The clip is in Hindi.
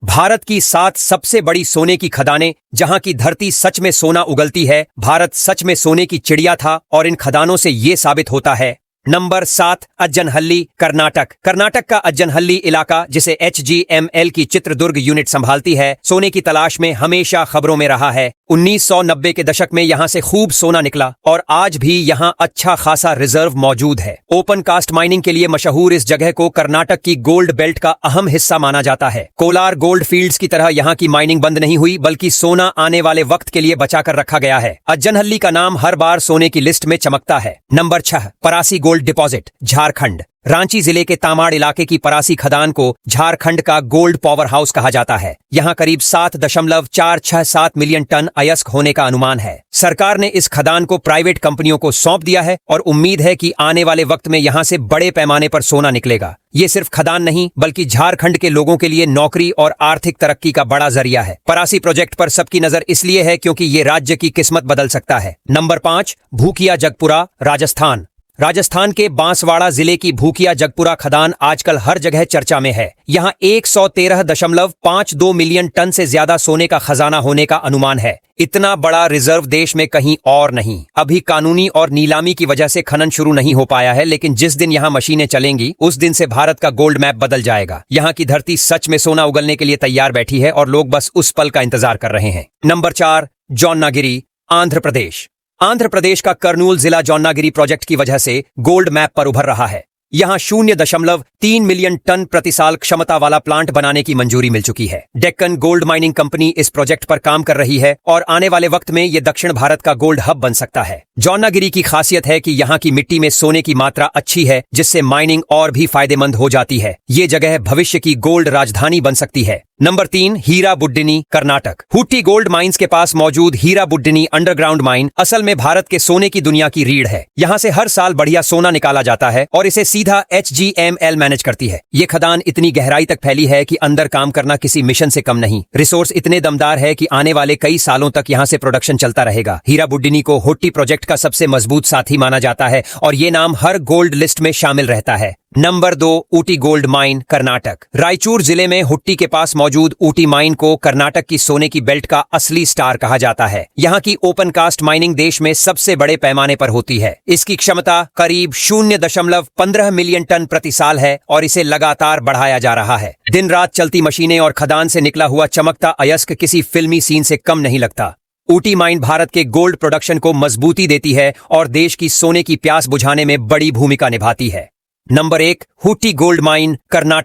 भारत की 7 सबसे बड़ी सोने की खदानें, जहां की धरती सच में सोना उगलती है। भारत सच में सोने की चिड़िया था और इन खदानों से ये साबित होता है। नंबर 7, अज्जनहल्ली, कर्नाटक। कर्नाटक का अज्जनहल्ली इलाका, जिसे HGML की चित्रदुर्ग यूनिट संभालती है, सोने की तलाश में हमेशा खबरों में रहा है। 1990 के दशक में यहां से खूब सोना निकला और आज भी यहां अच्छा खासा रिजर्व मौजूद है। ओपन कास्ट माइनिंग के लिए मशहूर इस जगह को कर्नाटक की गोल्ड बेल्ट का अहम हिस्सा माना जाता है। कोलार गोल्ड फील्ड्स की तरह यहां की माइनिंग बंद नहीं हुई, बल्कि सोना आने वाले वक्त के लिए बचाकर रखा गया है। अज्जनहल्ली का नाम हर बार सोने की लिस्ट में चमकता है। Number 6, Parasi gold deposit, Jharkhand. Ranchi जिले के तामाड़ इलाके की परासी खदान को झारखंड का गोल्ड पावर हाउस कहा जाता है। यहां करीब 7.467 मिलियन टन अयस्क होने का अनुमान है। सरकार ने इस खदान को प्राइवेट कंपनियों को सौंप दिया है और उम्मीद है कि आने वाले वक्त में यहां से बड़े पैमाने पर सोना निकलेगा। ये सिर्फ खदान नहीं, बल्कि झारखंड के लोगों के लिए नौकरी और आर्थिक तरक्की का बड़ा जरिया है। परासी प्रोजेक्ट पर सबकी नजर इसलिए है क्योंकि ये राज्य की किस्मत बदल सकता है। नंबर 5, भूकिया जगपुरा, राजस्थान। राजस्थान के बांसवाड़ा जिले की भूकिया जगपुरा खदान आजकल हर जगह चर्चा में है। यहां 113.52 मिलियन टन से ज्यादा सोने का खजाना होने का अनुमान है। इतना बड़ा रिजर्व देश में कहीं और नहीं। अभी कानूनी और नीलामी की वजह से खनन शुरू नहीं हो पाया है, लेकिन जिस दिन यहां मशीनें चलेंगी, उस दिन से भारत का गोल्ड मैप बदल जाएगा। यहां की धरती सच में सोना उगलने के लिए तैयार बैठी है और लोग बस उस पल का इंतजार कर रहे हैं। नंबर 4, जौनागिरी, आंध्र प्रदेश। आंध्र प्रदेश का कर्नूल जिला जौनागिरी प्रोजेक्ट की वजह से गोल्ड मैप पर उभर रहा है। यहां 0.3 मिलियन टन प्रति साल क्षमता वाला प्लांट बनाने की मंजूरी मिल चुकी है। डेक्कन गोल्ड माइनिंग कंपनी इस प्रोजेक्ट पर काम कर रही है और आने वाले वक्त में ये दक्षिण भारत का गोल्ड हब बन सकता है। जौनागिरी की खासियत है कि यहाँ की मिट्टी में सोने की मात्रा अच्छी है, जिससे माइनिंग और भी फायदेमंद हो जाती है। ये जगह भविष्य की गोल्ड राजधानी बन सकती है। Number 3, Hirabuddini, Karnataka. Hutti gold mines के पास मौजूद हीराबुड्डिनी अंडरग्राउंड माइन असल में भारत के सोने की दुनिया की रीढ़ है। यहाँ से हर साल बढ़िया सोना निकाला जाता है और इसे सीधा HGML मैनेज करती है। ये खदान इतनी गहराई तक फैली है कि अंदर काम करना किसी मिशन से कम नहीं। रिसोर्स इतने दमदार है कि आने वाले कई सालों तक यहाँ से प्रोडक्शन चलता रहेगा। हीराबुड्डिनी को हुट्टी प्रोजेक्ट का सबसे मजबूत साथी माना जाता है और ये नाम हर गोल्ड लिस्ट में शामिल रहता है। Number 2, Ooty gold mine, Karnataka. Raichur जिले में हुट्टी के पास मौजूद ऊटी माइन को कर्नाटक की सोने की बेल्ट का असली स्टार कहा जाता है। यहाँ की ओपन कास्ट माइनिंग देश में सबसे बड़े पैमाने पर होती है। इसकी क्षमता करीब 0.15 मिलियन टन प्रति साल है और इसे लगातार बढ़ाया जा रहा है। दिन रात चलती मशीनें और खदान से निकला हुआ चमकता अयस्क किसी फिल्मी सीन से कम नहीं लगता। ऊटी माइन भारत के गोल्ड प्रोडक्शन को मजबूती देती है और देश की सोने की प्यास बुझाने में बड़ी भूमिका निभाती है। Number 1, Hutti gold mine, Karnataka.